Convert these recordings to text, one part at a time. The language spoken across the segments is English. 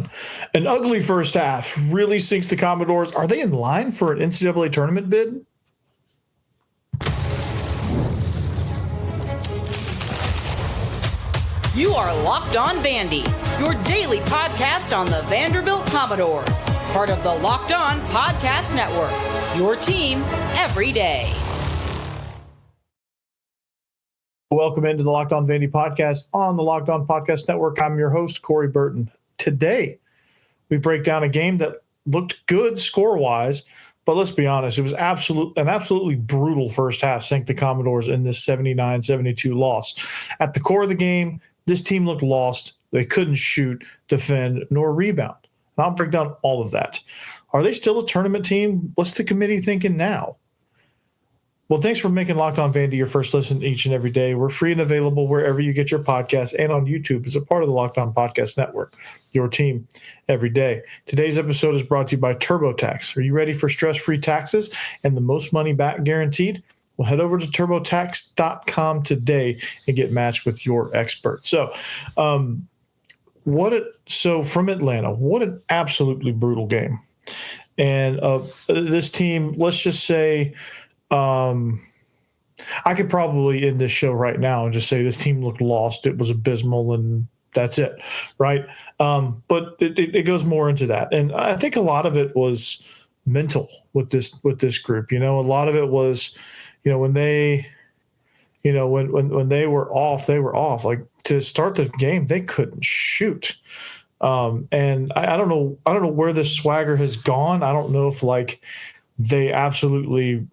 on. An ugly first half really sinks the Commodores. Are they in line for an NCAA tournament bid? You are Locked On Vandy, your daily podcast on the Vanderbilt Commodores. Part of the Locked On Podcast Network, your team every day. Welcome into the Locked On Vandy podcast on the Locked On Podcast Network. I'm your host, Corey Burton. Today, we break down a game that looked good score-wise, but let's be honest, it was an absolutely brutal first half, sank the Commodores in this 79-72 loss. At the core of the game, this team looked lost. They couldn't shoot, defend, nor rebound. And I'll break down all of that. Are they still a tournament team? What's the committee thinking now? Well, thanks for making Locked On Vandy your first listen each and every day. We're free and available wherever you get your podcasts and on YouTube as a part of the Locked On Podcast Network, your team every day. Today's episode is brought to you by TurboTax. Are you ready for stress-free taxes and the most money back guaranteed? Well, head over to TurboTax.com today and get matched with your expert. So from Atlanta, what an absolutely brutal game. And this team, let's just say, I could probably end this show right now and just say this team looked lost. It was abysmal, and that's it, right? But it goes more into that, and I think a lot of it was mental with this group. You know, a lot of it was, when they were off, they were off. Like, to start the game, they couldn't shoot. And I don't know where this swagger has gone. I don't know if they absolutely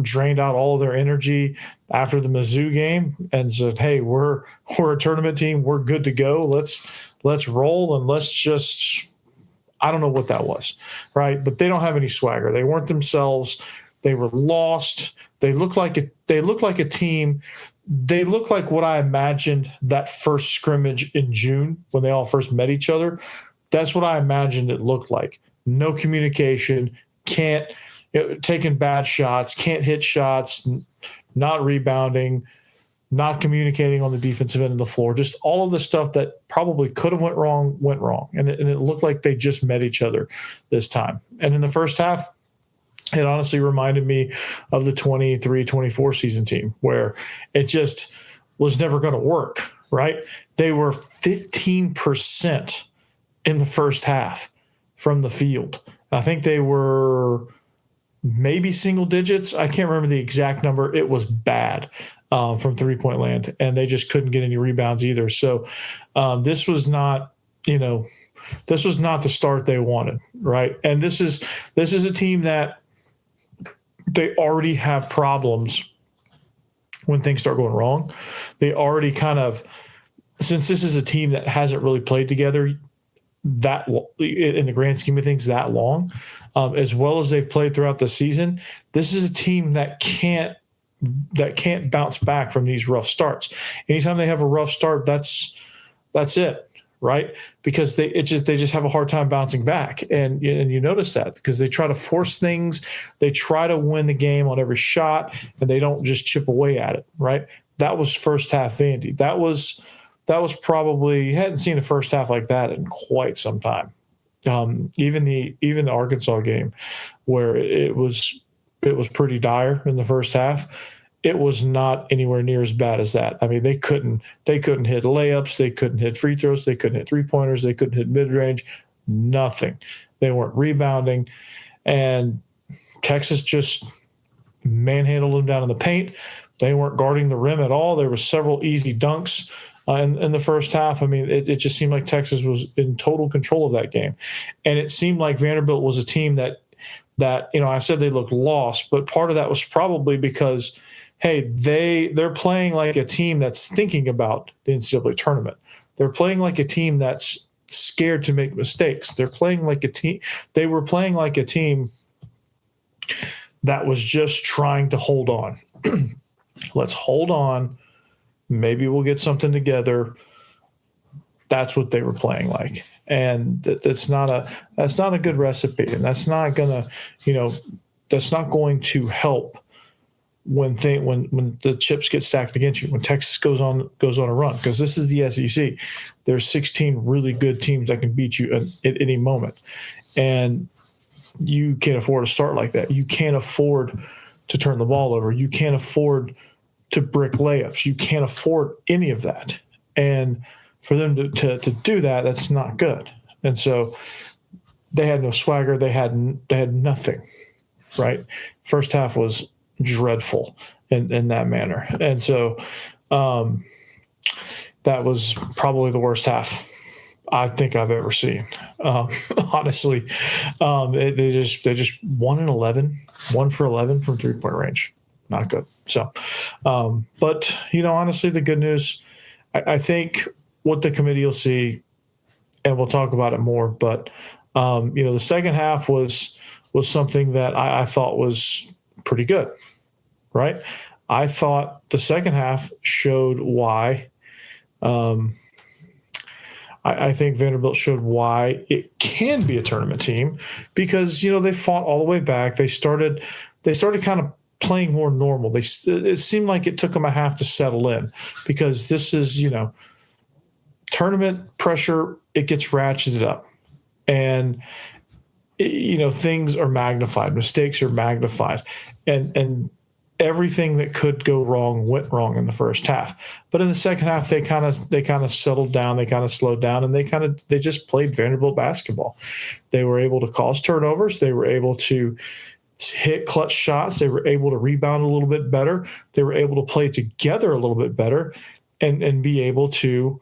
drained out all of their energy after the Mizzou game and said, "Hey, we're a tournament team. We're good to go. Let's roll and let's just." I don't know what that was, right? But they don't have any swagger. They weren't themselves. They were lost. They look like a team. They look like what I imagined that first scrimmage in June when they all first met each other. That's what I imagined it looked like. No communication, taking bad shots, can't hit shots, not rebounding, not communicating on the defensive end of the floor. Just all of the stuff that probably could have went wrong. And it looked like they just met each other this time. And in the first half, it honestly reminded me of the 23-24 season team, where it just was never going to work, right? They were 15% in the first half from the field. I think they were maybe single digits. I can't remember the exact number. It was bad from three-point land, and they just couldn't get any rebounds either. So this was not the start they wanted, right? And this is a team that they already have problems when things start going wrong. They already since this is a team that hasn't really played together that in the grand scheme of things that long, as well as they've played throughout the season, this is a team that can't bounce back from these rough starts. Anytime they have a rough start, that's it, right? Because they just have a hard time bouncing back, and you notice that because they try to force things, they try to win the game on every shot, and they don't just chip away at it, right? That was first half Vandy. That was probably, you hadn't seen a first half like that in quite some time. Even the Arkansas game, where it was pretty dire in the first half, it was not anywhere near as bad as that. I mean, they couldn't hit layups, they couldn't hit free throws, they couldn't hit three-pointers, they couldn't hit mid-range, nothing. They weren't rebounding, and Texas just manhandled them down in the paint. They weren't guarding the rim at all. There were several easy dunks in the first half. I mean, it just seemed like Texas was in total control of that game. And it seemed like Vanderbilt was a team that I said they looked lost, but part of that was probably because, hey, they're playing like a team that's thinking about the NCAA tournament. They're playing like a team that's scared to make mistakes. They're playing like a team. They were playing like a team that was just trying to hold on. Let's hold on. Maybe we'll get something together. That's what they were playing like. And that's not a good recipe. And that's not going to help when the chips get stacked against you, when Texas goes on a run, because this is the SEC. There's 16 really good teams that can beat you at any moment, and you can't afford to start like that. You can't afford to turn the ball over. You can't afford to brick layups. You can't afford any of that. And for them to do that, that's not good. And so they had no swagger. They had nothing, right? First half was dreadful in that manner. And so that was probably the worst half I think I've ever seen. Honestly, they just 1-11, 1 for 11 from 3-point range. Not good. So, but honestly, the good news, I think what the committee will see, and we'll talk about it more, but the second half was something that I thought was pretty good, right? I thought the second half showed why. I think Vanderbilt showed why it can be a tournament team, because they fought all the way back. They started kind of playing more normal. It seemed like it took them a half to settle in, because this is tournament pressure. It gets ratcheted up, and things are magnified. Mistakes are magnified, and everything that could go wrong went wrong in the first half. But in the second half, they kind of settled down. They kind of slowed down, and they just played Vanderbilt basketball. They were able to cause turnovers. They were able to hit clutch shots. They were able to rebound a little bit better. They were able to play together a little bit better, and be able to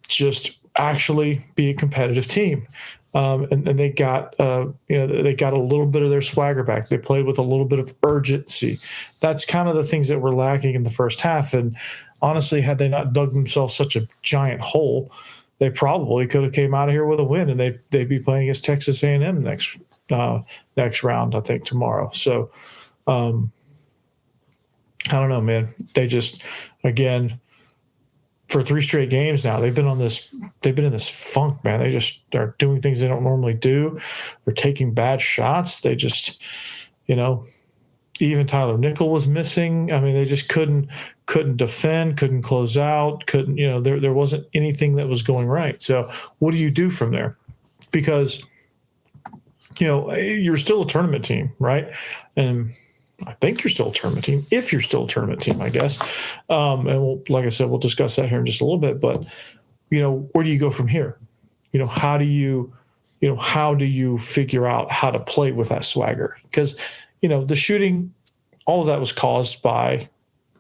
just actually be a competitive team. And they got they got a little bit of their swagger back. They played with a little bit of urgency. That's kind of the things that were lacking in the first half. And honestly, had they not dug themselves such a giant hole, they probably could have came out of here with a win, and they'd be playing against Texas A&M next round, I think, tomorrow. So I don't know, man. They just, again, for 3 straight games now, they've been in this funk, man. They're doing things they don't normally do. They're taking bad shots. They just, even Tyler Nickel was missing. I mean, they just couldn't defend, couldn't close out, there wasn't anything that was going right. So what do you do from there? Because, you're still a tournament team, right? And I think you're still a tournament team, if you're still a tournament team, I guess. And like I said, we'll discuss that here in just a little bit. But, where do you go from here? How do you figure out how to play with that swagger? Because, the shooting, all of that was caused by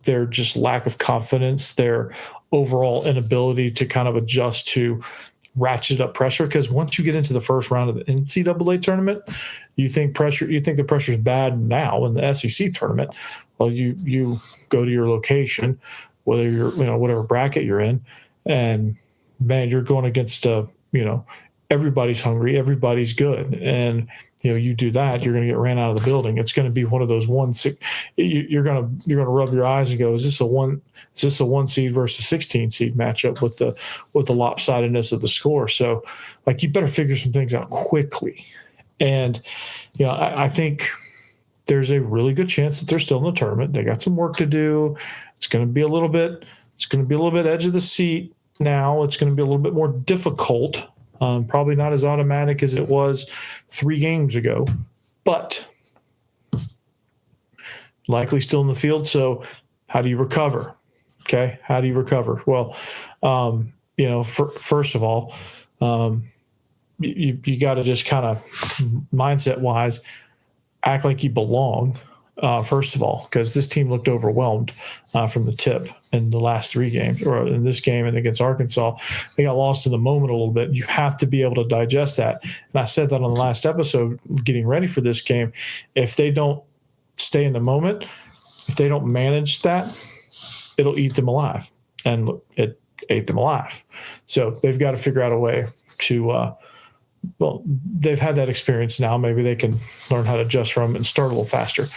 their just lack of confidence, their overall inability to kind of adjust to ratchet up pressure. Because once you get into the first round of the NCAA tournament, you think the pressure is bad now in the SEC tournament. Well, you go to your location, whether you're whatever bracket you're in, and man, you're going against everybody's hungry, everybody's good, and you do that, you're going to get ran out of the building. It's going to be one of those you're going to rub your eyes and go, is this a 1 seed versus 16 seed matchup with the lopsidedness of the score? So you better figure some things out quickly. And I think there's a really good chance that they're still in the tournament. They got some work to do. It's going to be a little bit edge of the seat now. It's going to be a little bit more difficult. Probably not as automatic as it was 3 games ago, but likely still in the field. So how do you recover? Okay. How do you recover? Well, first of all, you got to just kind of mindset wise act like you belong. First of all, because this team looked overwhelmed from the tip in the last 3 games, or in this game and against Arkansas. They got lost in the moment a little bit. You have to be able to digest that. And I said that on the last episode, getting ready for this game. If they don't stay in the moment, if they don't manage that, it'll eat them alive. And it ate them alive. So they've got to figure out a way to they've had that experience now. Maybe they can learn how to adjust from it and start a little faster.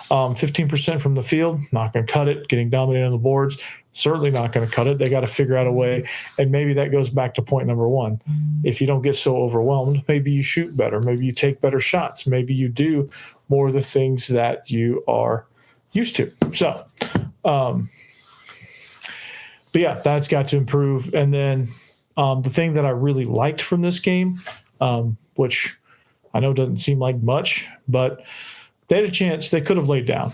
15% from the field, not going to cut it. Getting dominated on the boards, certainly not going to cut it. They got to figure out a way. And maybe that goes back to point number 1. If you don't get so overwhelmed, maybe you shoot better. Maybe you take better shots. Maybe you do more of the things that you are used to. So, but yeah, that's got to improve. And then the thing that I really liked from this game, which I know doesn't seem like much, but they had a chance. They could have laid down.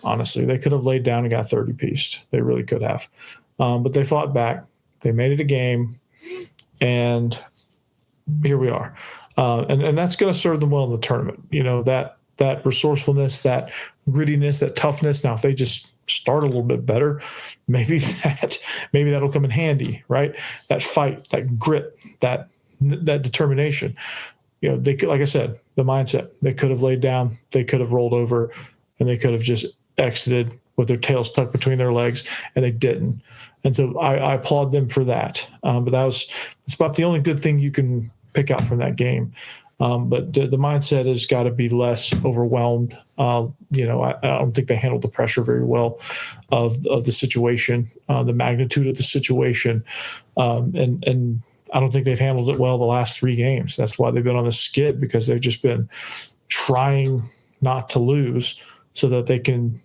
Honestly, they could have laid down and got 30-pieced. They really could have. But they fought back. They made it a game. And here we are. And that's going to serve them well in the tournament. That resourcefulness, that grittiness, that toughness. Now, if they just start a little bit better, maybe that'll come in handy, right? That fight, that grit, that determination. They could, like I said, the mindset. They could have laid down, they could have rolled over, and they could have just exited with their tails tucked between their legs, and they didn't. And so I applaud them for that. But it's about the only good thing you can pick out from that game. But the mindset has got to be less overwhelmed. I don't think they handled the pressure very well of the situation, the magnitude of the situation. And I don't think they've handled it well the last 3 games. That's why they've been on the skid, because they've just been trying not to lose so that they can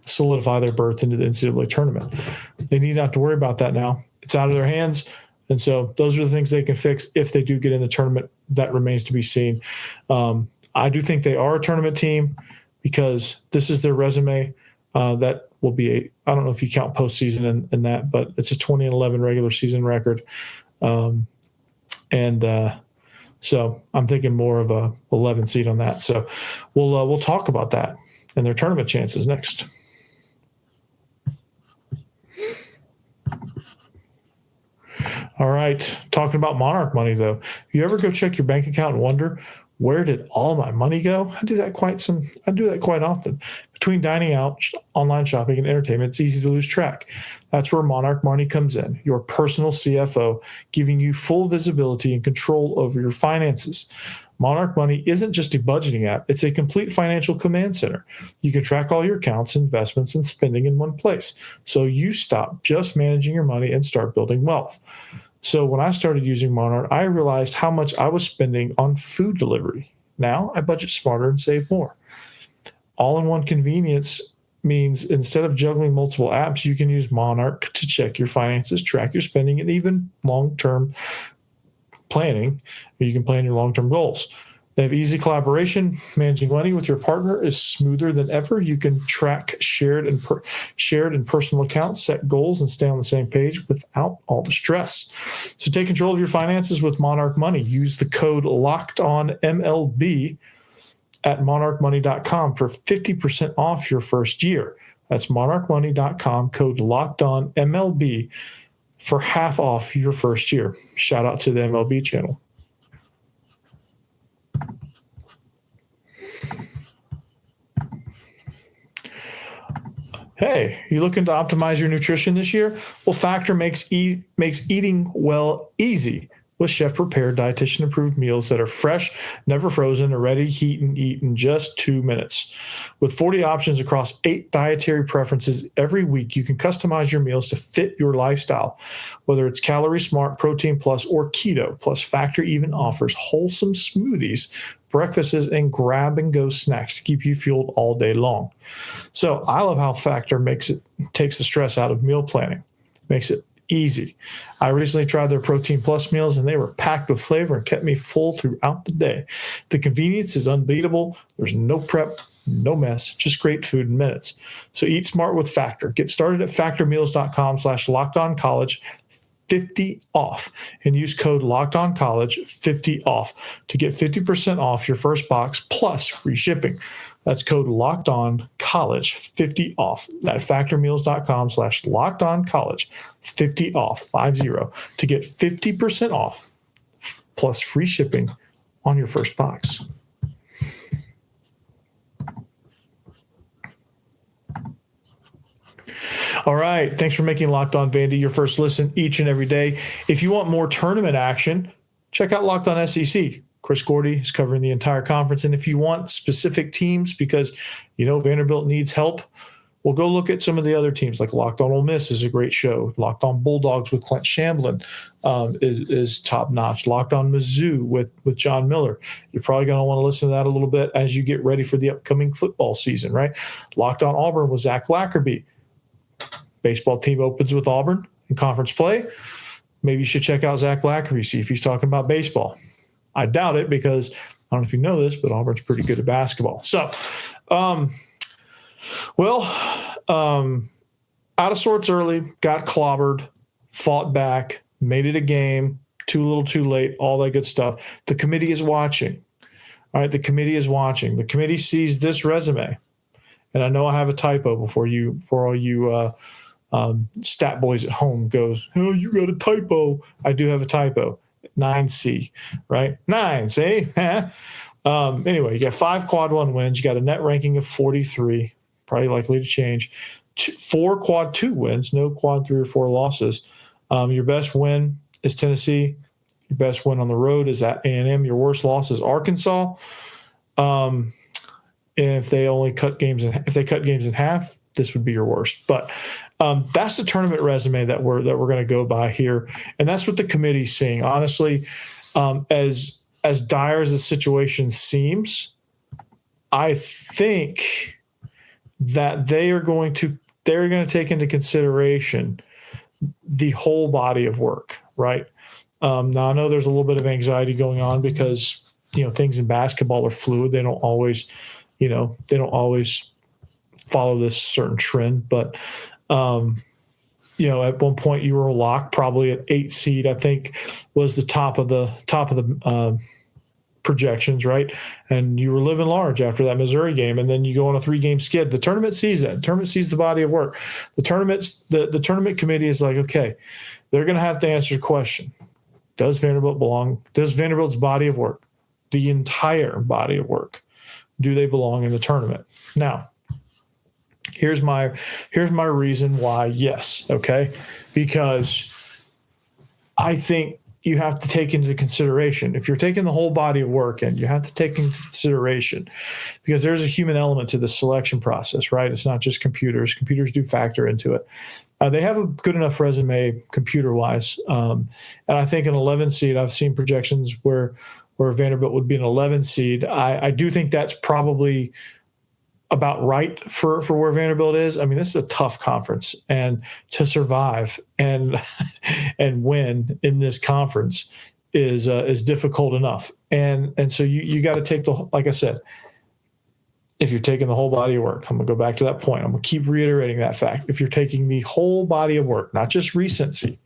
solidify their berth into the NCAA tournament. They need not to worry about that now. It's out of their hands. And so those are the things they can fix if they do get in the tournament. That remains to be seen. I do think they are a tournament team because this is their resume. That will be I don't know if you count postseason in that, but it's a 20-11 regular season record. So I'm thinking more of a 11 seed on that. So we'll talk about that and their tournament chances next. All right. Talking about Monarch money, though. You ever go check your bank account and wonder, where did all my money go? I do that quite often. Between dining out, online shopping, and entertainment, it's easy to lose track. That's where Monarch Money comes in, your personal CFO, giving you full visibility and control over your finances. Monarch Money isn't just a budgeting app. It's a complete financial command center. You can track all your accounts, investments, and spending in one place. So you stop just managing your money and start building wealth. So when I started using Monarch, I realized how much I was spending on food delivery. Now I budget smarter and save more. All-in-one convenience means instead of juggling multiple apps, you can use Monarch to check your finances, track your spending, and even long-term planning, where you can plan your long-term goals. They have easy collaboration. Managing money with your partner is smoother than ever. You can track shared and personal accounts, set goals, and stay on the same page without all the stress. So take control of your finances with Monarch Money. Use the code LOCKEDONMLB at monarchmoney.com for 50% off your first year. That's monarchmoney.com, code LOCKEDONMLB for half off your first year. Shout out to the MLB channel. Hey, you looking to optimize your nutrition this year? Well, Factor makes eating well easy with chef-prepared, dietitian-approved meals that are fresh, never frozen, and ready to heat and eat in just 2 minutes. With 40 options across 8 dietary preferences every week, you can customize your meals to fit your lifestyle, whether it's Calorie Smart, Protein Plus, or Keto. Plus, Factor even offers wholesome smoothies, breakfasts, and grab-and-go snacks to keep you fueled all day long. So I love how Factor takes the stress out of meal planning, makes it easy. I recently tried their Protein Plus meals, and they were packed with flavor and kept me full throughout the day. The convenience is unbeatable. There's no prep, no mess, just great food in minutes. So eat smart with Factor. Get started at factormeals.com/lockedoncollege, 50 off, and use code LOCKEDONCollege, 50 off, to get 50% off your first box plus free shipping. That's code LOCKEDONCollege, 50 off at factormeals.com/lockedoncollege, 50 off, 50, to get 50% off plus free shipping on your first box. All right. Thanks for making Locked On Vandy your first listen each and every day. If you want more tournament action, check out Locked On SEC. Chris Gordy is covering the entire conference. And if you want specific teams, because Vanderbilt needs help, Well, go look at some of the other teams, like Locked On Ole Miss is a great show. Locked On Bulldogs with Clint Shamblin is top notch. Locked On Mizzou with John Miller. You're probably going to want to listen to that a little bit as you get ready for the upcoming football season, right? Locked On Auburn with Zach Blackerby. Baseball team opens with Auburn in conference play. Maybe you should check out Zach Blackerby, see if he's talking about baseball. I doubt it, because I don't know if you know this, but Auburn's pretty good at basketball. So, out of sorts early, got clobbered, fought back, made it a game, too little too late, all that good stuff. The committee is watching. All right, the committee is watching. The committee sees this resume. And I know I have a typo for all you stat boys at home goes, oh, you got a typo. I do have a typo. 9C, right? 9, see? Anyway, you got 5 quad 1 wins. You got a net ranking of 43, probably likely to change. 4 quad 2 wins, no quad 3 or 4 losses. Your best win is Tennessee. Your best win on the road is at A&M. Your worst loss is Arkansas. If they cut games in half, this would be your worst. But that's the tournament resume that we're going to go by here, and that's what the committee's seeing. Honestly, as dire as the situation seems, I think that they're going to take into consideration the whole body of work, right? Now I know there's a little bit of anxiety going on because things in basketball are fluid. They don't always follow this certain trend, but at one point you were a lock, probably at 8 seed, I think was the top of the projections, right? And you were living large after that Missouri game, and then you go on a 3-game skid. The tournament sees that. The tournament sees the body of work. The tournament committee is like, okay, they're going to have to answer the question: does Vanderbilt belong? Does Vanderbilt's body of work, the entire body of work, do they belong in the tournament? Now, here's my reason why yes, okay? Because I think you have to take into consideration, if you're taking the whole body of work in, you have to take into consideration, because there's a human element to the selection process, right? It's not just computers. Computers do factor into it. They have a good enough resume computer-wise. And I think an 11 seed, I've seen projections where Vanderbilt would be an 11 seed. I do think that's probably about right for where Vanderbilt is. I mean, this is a tough conference, and to survive and win in this conference is difficult enough. And so you got to take like I said, if you're taking the whole body of work, I'm going to go back to that point. I'm going to keep reiterating that fact. If you're taking the whole body of work, not just recency,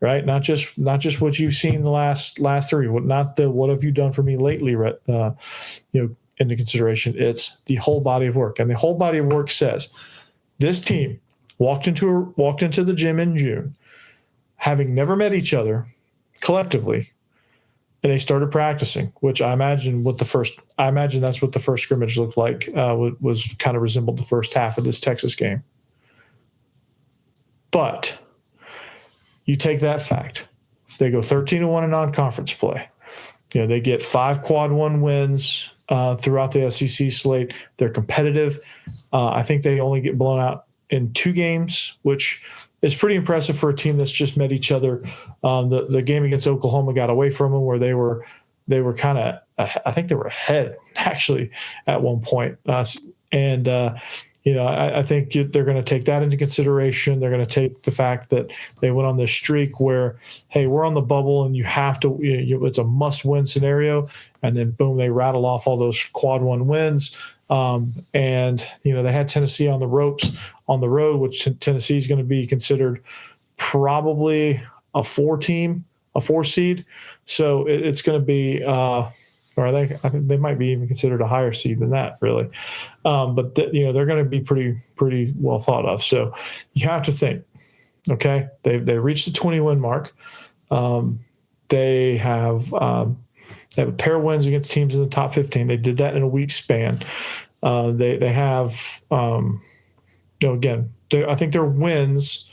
right? Not just what you've seen the last 3, not the what have you done for me lately, into consideration. It's the whole body of work. And the whole body of work says this team walked into the gym in June, having never met each other collectively, and they started practicing, which I imagine that's what the first scrimmage looked like, was kind of resembled the first half of this Texas game. But you take that fact, they go 13-1 in non-conference play. They get 5 quad 1 wins throughout the SEC slate. They're competitive. I think they only get blown out in 2 games, which is pretty impressive for a team that's just met each other. The game against Oklahoma got away from them, where they were kind of, I think they were ahead actually at one point. I think they're going to take that into consideration. They're going to take the fact that they went on this streak where, hey, we're on the bubble and you have to, it's a must-win scenario. And then, boom, they rattle off all those quad 1 wins. They had Tennessee on the ropes on the road, which Tennessee is going to be considered probably a 4 seed. So it's going to be I think they might be even considered a higher seed than that, really. But they're going to be pretty well thought of. So you have to think, okay, they reached the 20-win mark. They have a pair of wins against teams in the top 15. They did that in a week span. They have, again, I think their wins.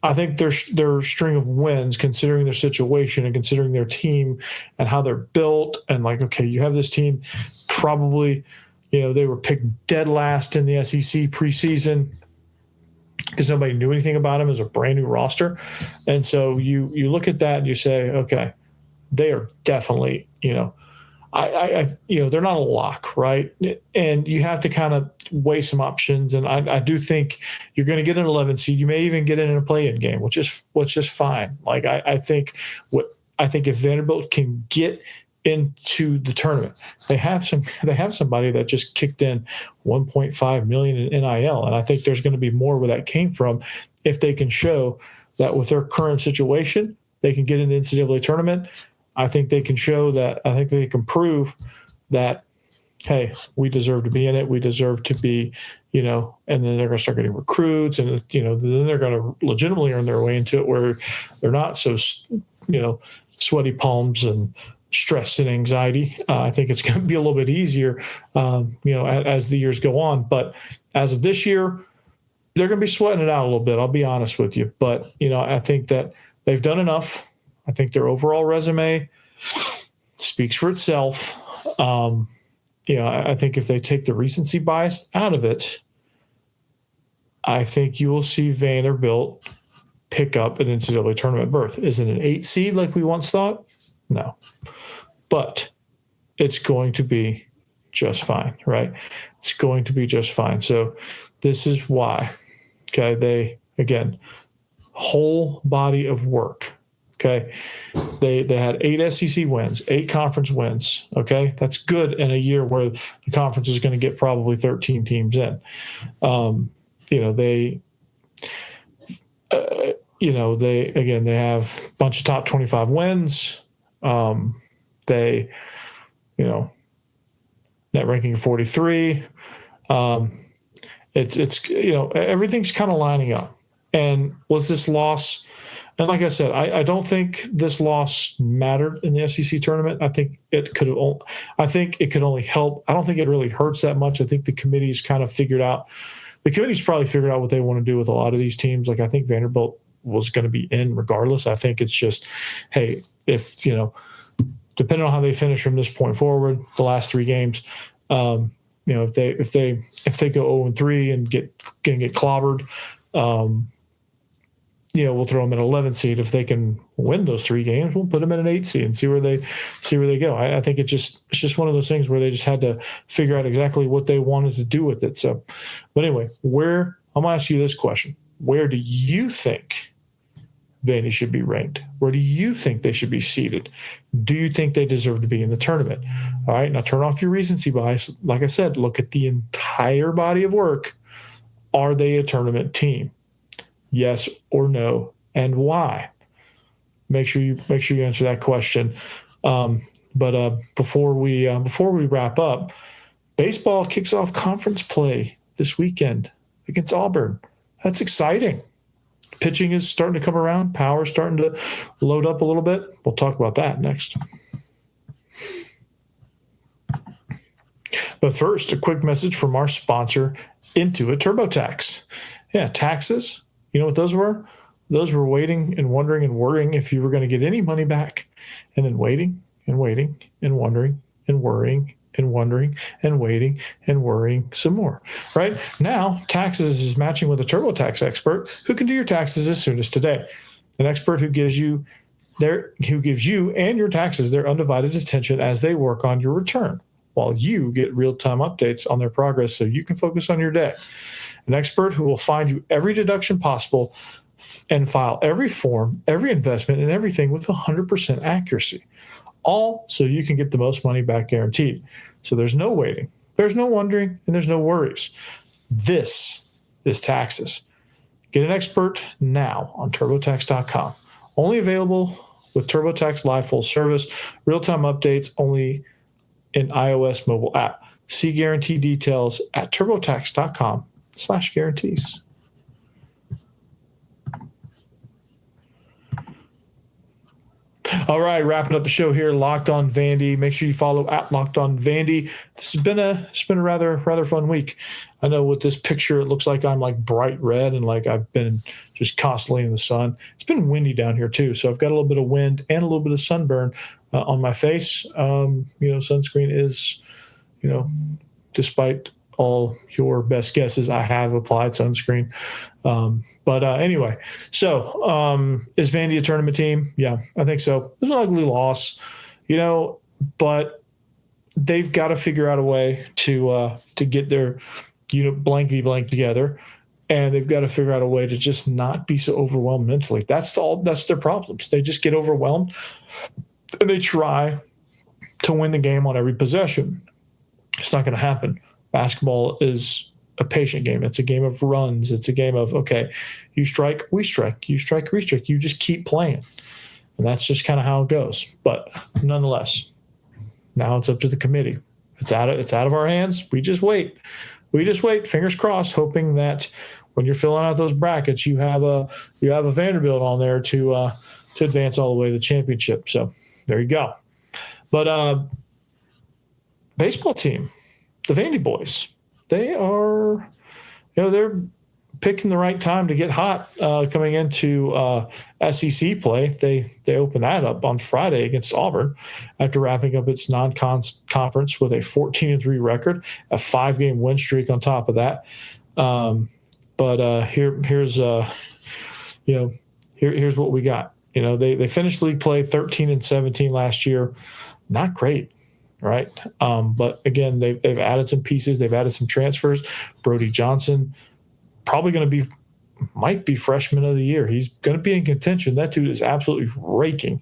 I think their string of wins, considering their situation and considering their team and how they're built, and like, okay, you have this team probably, they were picked dead last in the SEC preseason. because nobody knew anything about him as a brand new roster. And so you look at that and you say, okay, they are definitely, they're not a lock, right? And you have to kind of weigh some options. And I do think you're going to get an 11 seed. You may even get in a play-in game, which is fine. Like I think if Vanderbilt can get into the tournament, they have somebody that just kicked in $1.5 million in NIL, and I think there's going to be more where that came from if they can show that with their current situation they can get in the NCAA tournament. I think they can show that. I think they can prove that, hey, we deserve to be in it. We deserve to be, and then they're going to start getting recruits, and then they're going to legitimately earn their way into it where they're not so, sweaty palms and stress and anxiety. I think it's going to be a little bit easier, as the years go on. But as of this year, they're going to be sweating it out a little bit. I'll be honest with you. But, I think that they've done enough. I think their overall resume speaks for itself. I think if they take the recency bias out of it, I think you will see Vanderbilt pick up an NCAA tournament berth. Is it an 8 seed like we once thought? No. But it's going to be just fine, right? It's going to be just fine. So this is why, okay, they, again, whole body of work, okay? They had 8 SEC wins, 8 conference wins, okay? That's good in a year where the conference is going to get probably 13 teams in. They have a bunch of top 25 wins. They, net ranking 43. Everything's kind of lining up. And was this loss? And like I said, I don't think this loss mattered in the SEC tournament. I think it could only help. I don't think it really hurts that much. I think the committee's probably figured out what they want to do with a lot of these teams. Like I think Vanderbilt was going to be in regardless. I think it's just, hey, if, depending on how they finish from this point forward, the last 3 games, if they go 0-3 and get clobbered, we'll throw them at 11 seed. If they can win those 3 games, we'll put them at an 8 seed and see where they go. I think it's just one of those things where they just had to figure out exactly what they wanted to do with it. So, but anyway, I'm going to ask you this question: where do you think Vandy should be ranked? Where do you think they should be seated? Do you think they deserve to be in the tournament? All right, now turn off your recency bias. Like I said, look at the entire body of work. Are they a tournament team? Yes or no, and why? Make sure you answer that question. But before we wrap up, baseball kicks off conference play this weekend against Auburn. That's exciting. Pitching is starting to come around. Power's starting to load up a little bit. We'll talk about that next. But first, a quick message from our sponsor, Intuit TurboTax. Yeah, taxes. You know what those were? Those were waiting and wondering and worrying if you were going to get any money back, and then waiting and waiting and wondering and worrying and wondering and waiting and worrying some more. Right now, Taxes is matching with a TurboTax expert who can do your taxes as soon as today. An expert who gives you and your taxes their undivided attention as they work on your return, while you get real-time updates on their progress so you can focus on your day. An expert who will find you every deduction possible and file every form, every investment, and everything with 100% accuracy. All so you can get the most money back guaranteed. So there's no waiting, there's no wondering, and there's no worries. This is Taxes. Get an expert now on TurboTax.com. Only available with TurboTax Live Full Service. Real-time updates only in iOS mobile app. See guarantee details at TurboTax.com/guarantees. All right, wrapping up the show here. Locked On Vandy. Make sure you follow at Locked On Vandy. It's been a rather fun week. I know with this picture, it looks like I'm like bright red and like I've been just constantly in the sun. It's been windy down here too, so I've got a little bit of wind and a little bit of sunburn on my face. Sunscreen is, despite all your best guesses. I have applied sunscreen. But anyway, so is Vandy a tournament team? Yeah, I think so. It was an ugly loss, but they've got to figure out a way to get their blankety blank together, and they've got to figure out a way to just not be so overwhelmed mentally. That's their problems. They just get overwhelmed, and they try to win the game on every possession. It's not going to happen. Basketball is a patient game. It's a game of runs. It's a game of, okay, you strike, we strike. You strike, we strike. You just keep playing. And that's just kind of how it goes. But nonetheless, now it's up to the committee. It's out of our hands. We just wait. Fingers crossed, hoping that when you're filling out those brackets, you have a Vanderbilt on there to advance all the way to the championship. So there you go. But baseball team, the Vandy boys, they are, they're picking the right time to get hot coming into SEC play. They open that up on Friday against Auburn after wrapping up its non-conference with a 14-3 record, a 5-game win streak on top of that. Here's what we got. They finished league play 13-17 last year. Not great, right? But again, they've added some pieces. They've added some transfers. Brody Johnson, probably might be freshman of the year. He's going to be in contention. That dude is absolutely raking.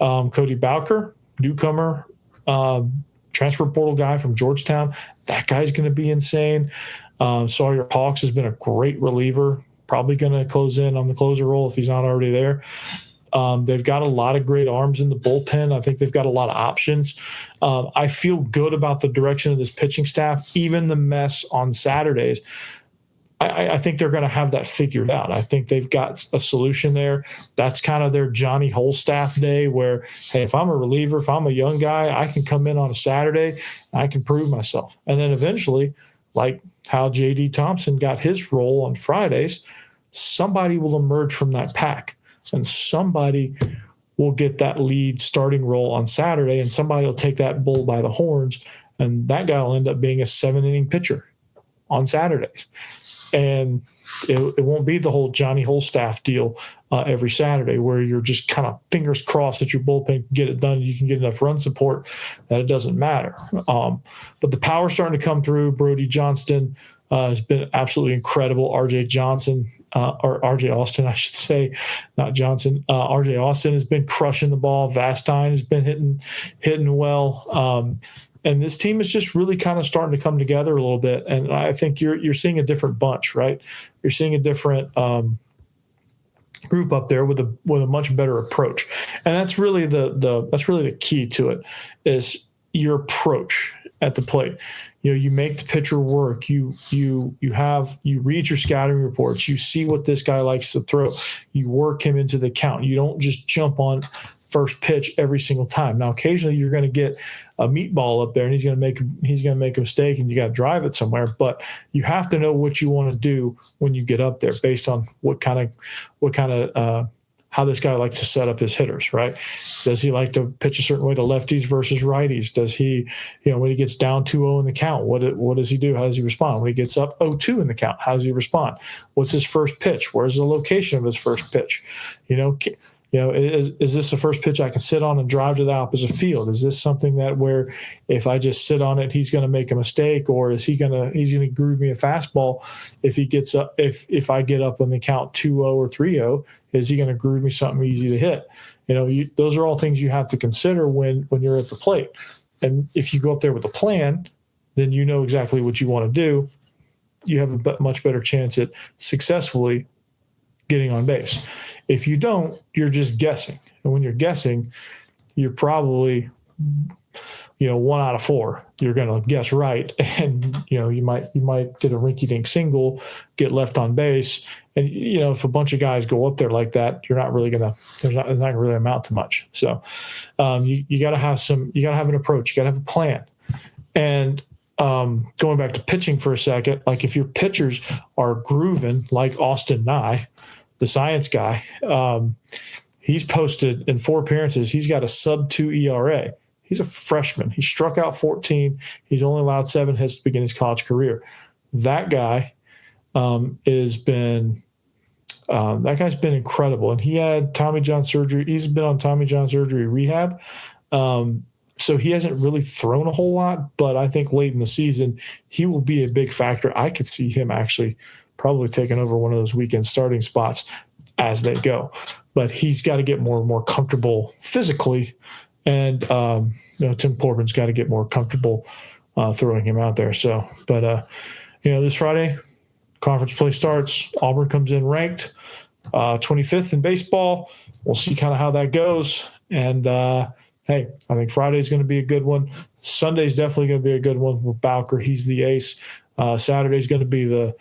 Cody Bowker, newcomer, transfer portal guy from Georgetown. That guy's going to be insane. Sawyer Hawks has been a great reliever. Probably going to close in on the closer role if he's not already there. They've got a lot of great arms in the bullpen. I think they've got a lot of options. I feel good about the direction of this pitching staff, even the mess on Saturdays. I think they're going to have that figured out. I think they've got a solution there. That's kind of their Johnny Holstaff day where, hey, if I'm a reliever, if I'm a young guy, I can come in on a Saturday and I can prove myself. And then eventually, like how J.D. Thompson got his role on Fridays, somebody will emerge from that pack and somebody will get that lead starting role on Saturday and somebody will take that bull by the horns and that guy will end up being a 7-inning pitcher on Saturdays. And it won't be the whole Johnny Holstaff deal every Saturday where you're just kind of fingers crossed that your bullpen can get it done. You can get enough run support that it doesn't matter. But the power's starting to come through. Brody Johnston has been absolutely incredible. R.J. Johnson, or R.J. Austin, I should say, not Johnson. R.J. Austin has been crushing the ball. Vastine has been hitting well. And this team is just really kind of starting to come together a little bit. And I think you're seeing a different bunch, right? You're seeing a different group up there with a much better approach. And that's really the key to it is your approach at the plate. You make the pitcher work. You read your scouting reports. You see what this guy likes to throw. You work him into the count. You don't just jump on first pitch every single time. Now, occasionally you're going to get a meatball up there and he's going to make a mistake and you got to drive it somewhere, but you have to know what you want to do when you get up there based on what kind of how this guy likes to set up his hitters, right? Does he like to pitch a certain way to lefties versus righties? Does he, when he gets down 2-0 in the count, what does he do? How does he respond? When he gets up 0-2 in the count, how does he respond? What's his first pitch? Where's the location of his first pitch? Is this the first pitch I can sit on and drive to the opposite field? Is this something that where if I just sit on it, he's going to make a mistake, or is he's going to groove me a fastball if he gets up? If I get up on the count 2-0 or 3-0, is he going to groove me something easy to hit? Those are all things you have to consider when you're at the plate. And if you go up there with a plan, then you know exactly what you want to do. You have a much better chance at successfully getting on base. If you don't, you're just guessing. And when you're guessing, you're probably, 1 out of 4, you're going to guess right. And, you might get a rinky-dink single, get left on base. And, if a bunch of guys go up there like that, you're not really it's not going to really amount to much. So you got to have an approach. You got to have a plan. And going back to pitching for a second, like if your pitchers are grooving like Austin Nye, the science guy, he's posted in 4 appearances. He's got a sub-2 ERA. He's a freshman. He struck out 14. He's only allowed 7 hits to begin his college career. That guy that guy's been incredible. And he had Tommy John surgery. He's been on Tommy John surgery rehab. So he hasn't really thrown a whole lot, but I think late in the season, he will be a big factor. I could see him actually probably taking over one of those weekend starting spots as they go. But he's got to get more and more comfortable physically. And, Tim Corbin's got to get more comfortable throwing him out there. So, but, this Friday, conference play starts. Auburn comes in ranked 25th in baseball. We'll see kind of how that goes. And, hey, I think Friday's going to be a good one. Sunday's definitely going to be a good one with Bowker. He's the ace. Saturday's going to be the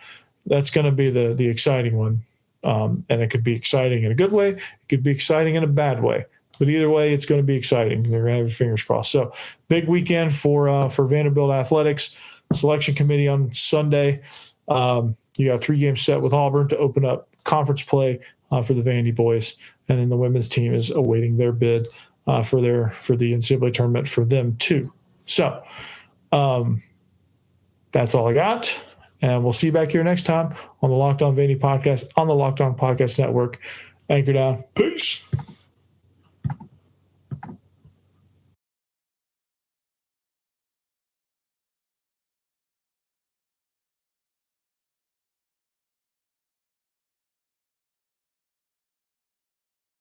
exciting one. And it could be exciting in a good way. It could be exciting in a bad way. But either way, it's going to be exciting. They're going to have their fingers crossed. So big weekend for Vanderbilt athletics. Selection committee on Sunday. You got 3 games set with Auburn to open up conference play for the Vandy boys. And then the women's team is awaiting their bid for the NCAA tournament for them too. So that's all I got. And we'll see you back here next time on the Locked On Vandy podcast on the Locked On Podcast Network. Anchor down. Peace.